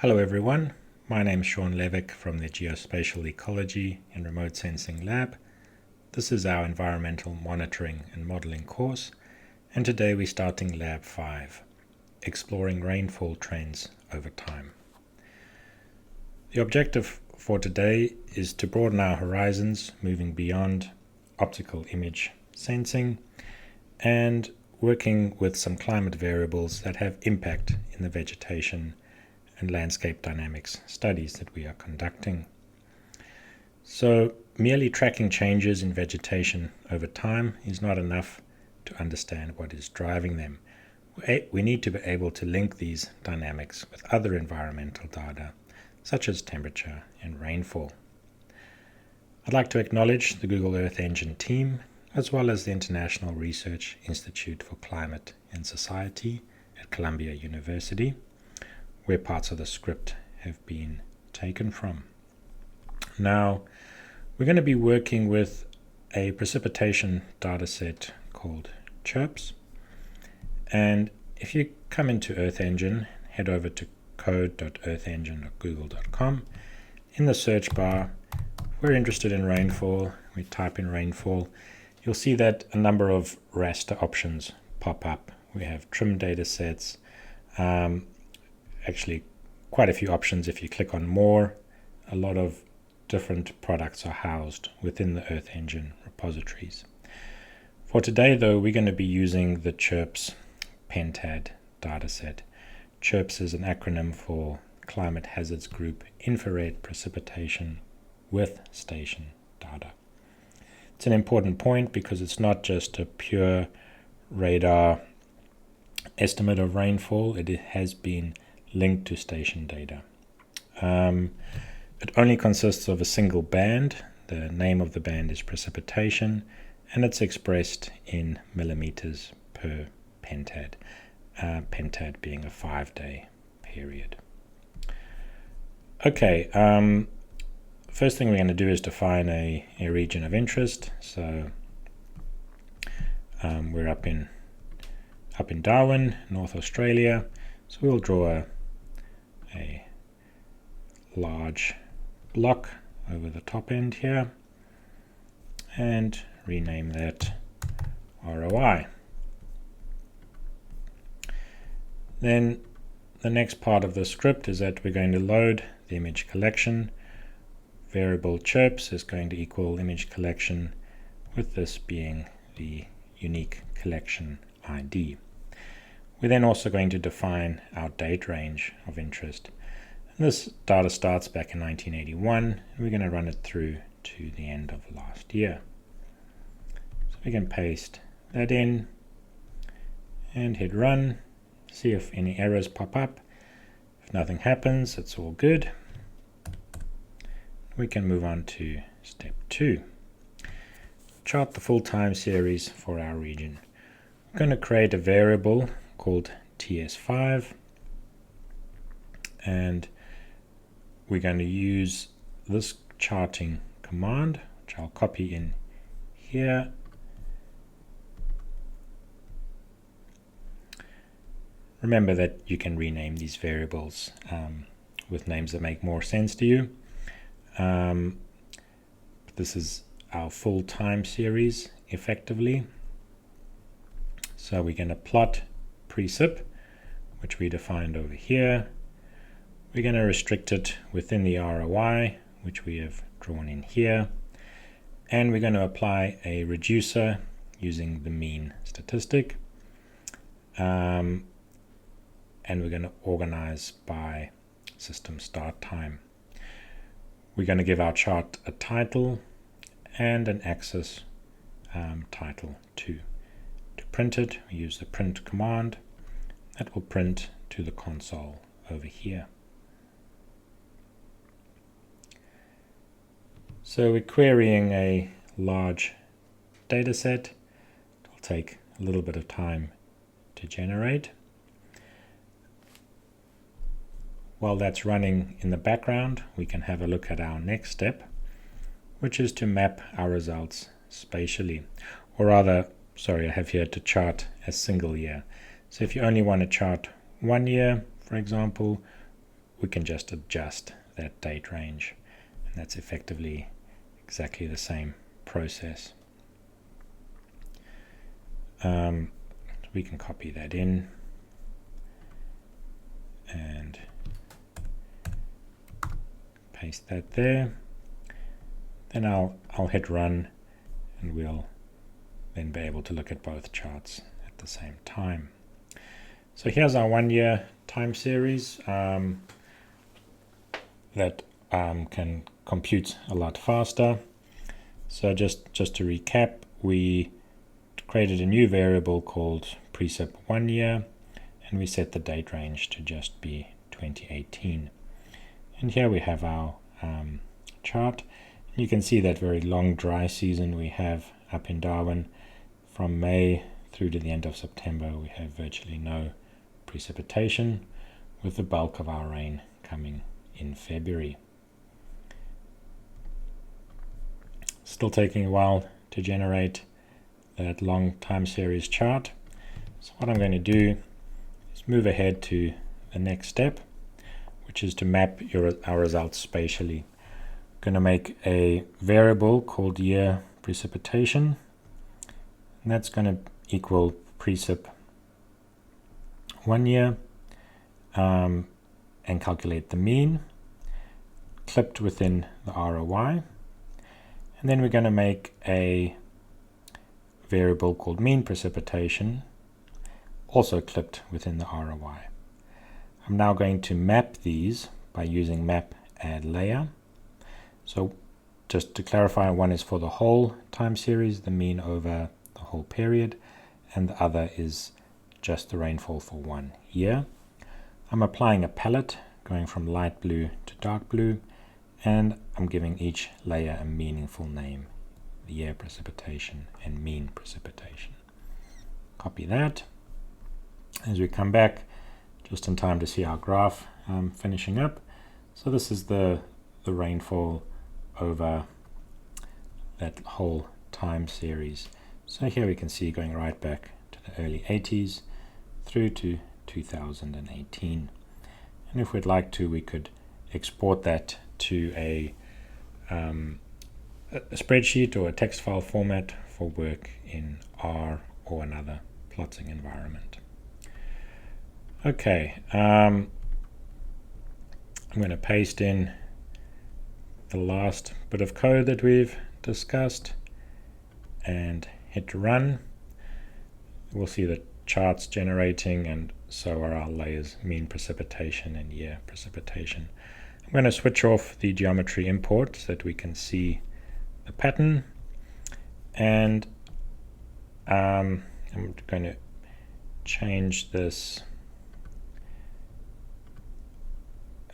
Hello everyone, my name is Shaun Levick from the Geospatial Ecology and Remote Sensing Lab. This is our Environmental Monitoring and Modeling course, and today we're starting Lab 5, Exploring Rainfall Trends over Time. The objective for today is to broaden our horizons, moving beyond optical image sensing and working with some climate variables that have impact in the vegetation and landscape dynamics studies that we are conducting. So merely tracking changes in vegetation over time is not enough to understand what is driving them. We need to be able to link these dynamics with other environmental data, such as temperature and rainfall. I'd like to acknowledge the Google Earth Engine team, as well as the International Research Institute for Climate and Society at Columbia University, where parts of the script have been taken from. Now, we're going to be working with a precipitation dataset called CHIRPS. And if you come into Earth Engine, head over to code.earthengine.google.com. In the search bar, if we're interested in rainfall, we type in rainfall, you'll see that a number of raster options pop up. We have trim data sets, actually quite a few options. If you click on more, a lot of different products are housed within the Earth Engine repositories. For today though, we're going to be using the CHIRPS pentad dataset. CHIRPS is an acronym for Climate Hazards Group Infrared Precipitation with Station Data. It's an important point because it's not just a pure radar estimate of rainfall, it has been linked to station data. It only consists of a single band. The name of the band is precipitation, and it's expressed in millimeters per pentad, pentad being a 5-day period. Okay, first thing we're going to do is define a region of interest. So we're up in Darwin, North Australia. So we'll draw a large block over the top end here and rename that ROI. Then the next part of the script is that we're going to load the image collection. Variable CHIRPS is going to equal image collection, with this being the unique collection ID. We're then also going to define our date range of interest. And this data starts back in 1981, and we're going to run it through to the end of last year. So we can paste that in and hit run, see if any errors pop up. If nothing happens, it's all good. We can move on to step 2. Chart the full time series for our region. We're going to create a variable called TS5, and we're going to use this charting command, which I'll copy in here. Remember that you can rename these variables with names that make more sense to you. This is our full time series effectively. So we're going to plot precip, which we defined over here. We're going to restrict it within the ROI, which we have drawn in here. And we're going to apply a reducer using the mean statistic. And we're going to organize by system start time. We're going to give our chart a title and an axis title 2. To print it, we use the print command. That will print to the console over here. So we're querying a large data set. It will take a little bit of time to generate. While that's running in the background, we can have a look at our next step, which is to map our results spatially. Or rather, sorry, I have here to chart a single year. So if you only want to chart 1 year, for example, we can just adjust that date range, and that's effectively exactly the same process. We can copy that in and paste that there. Then I'll hit run, and we'll then be able to look at both charts at the same time. So here's our 1 year time series that can compute a lot faster. So just to recap, we created a new variable called precip 1 year, and we set the date range to just be 2018. And here we have our chart. You can see that very long dry season we have up in Darwin. From May through to the end of September, we have virtually no precipitation, with the bulk of our rain coming in February. Still taking a while to generate that long time series chart. So what I'm going to do is move ahead to the next step, which is to map our results spatially. I'm going to make a variable called year precipitation, and that's going to equal precip 1 year, and calculate the mean clipped within the ROI. And then we're going to make a variable called mean precipitation, also clipped within the ROI. I'm now going to map these by using map add layer. So just to clarify, one is for the whole time series, the mean over the whole period, and the other is just the rainfall for 1 year. I'm applying a palette going from light blue to dark blue, and I'm giving each layer a meaningful name: the year precipitation and mean precipitation. Copy that. As we come back, just in time to see our graph finishing up. So this is the rainfall over that whole time series. So here we can see going right back to the early 80s through to 2018. And if we'd like to, we could export that to a spreadsheet or a text file format for work in R or another plotting environment. Okay, I'm going to paste in the last bit of code that we've discussed and hit run. We'll see the charts generating, and so are our layers: mean precipitation and year precipitation. I'm going to switch off the geometry import so that we can see the pattern, and I'm going to change this,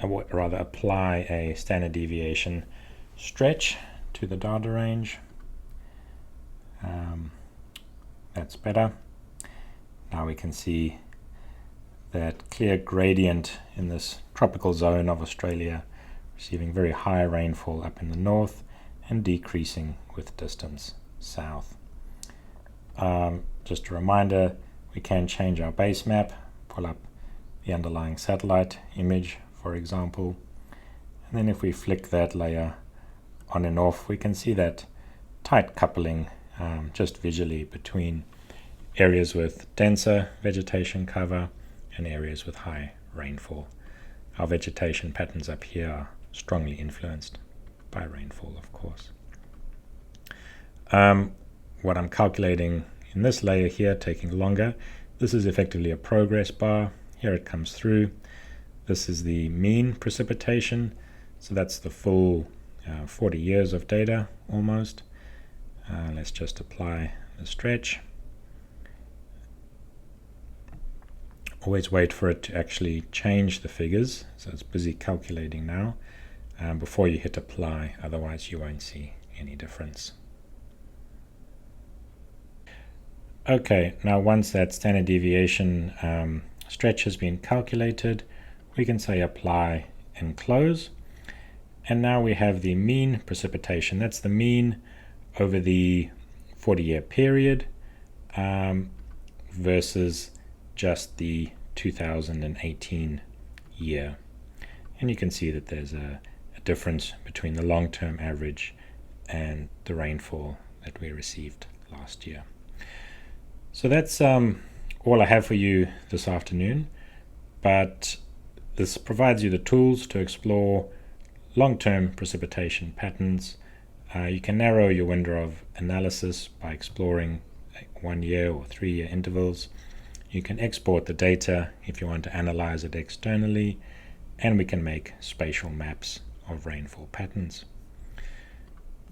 or rather apply a standard deviation stretch to the data range. That's better. Now we can see that clear gradient in this tropical zone of Australia, receiving very high rainfall up in the north and decreasing with distance south. Just a reminder, we can change our base map, pull up the underlying satellite image, for example, and then if we flick that layer on and off, we can see that tight coupling just visually between areas with denser vegetation cover and areas with high rainfall. Our vegetation patterns up here are strongly influenced by rainfall, of course. What I'm calculating in this layer here, taking longer, this is effectively a progress bar. Here it comes through. This is the mean precipitation, so that's the full 40 years of data almost. Let's just apply the stretch. Always wait for it to actually change the figures, so it's busy calculating now, before you hit apply, otherwise you won't see any difference. Okay, now once that standard deviation stretch has been calculated, we can say apply and close, and now we have the mean precipitation. That's the mean over the 40-year period versus just the 2018 year. and you can see that there's a difference between the long-term average and the rainfall that we received last year. So that's all I have for you this afternoon, but this provides you the tools to explore long-term precipitation patterns. You can narrow your window of analysis by exploring 1 year or 3 year intervals. You can export the data if you want to analyze it externally, and we can make spatial maps of rainfall patterns.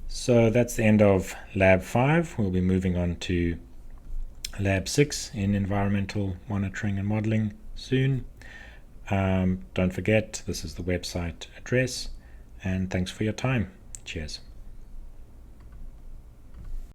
So that's the end of Lab 5. We'll be moving on to Lab 6 in environmental monitoring and modeling soon. Don't forget, this is the website address, and thanks for your time. Cheers.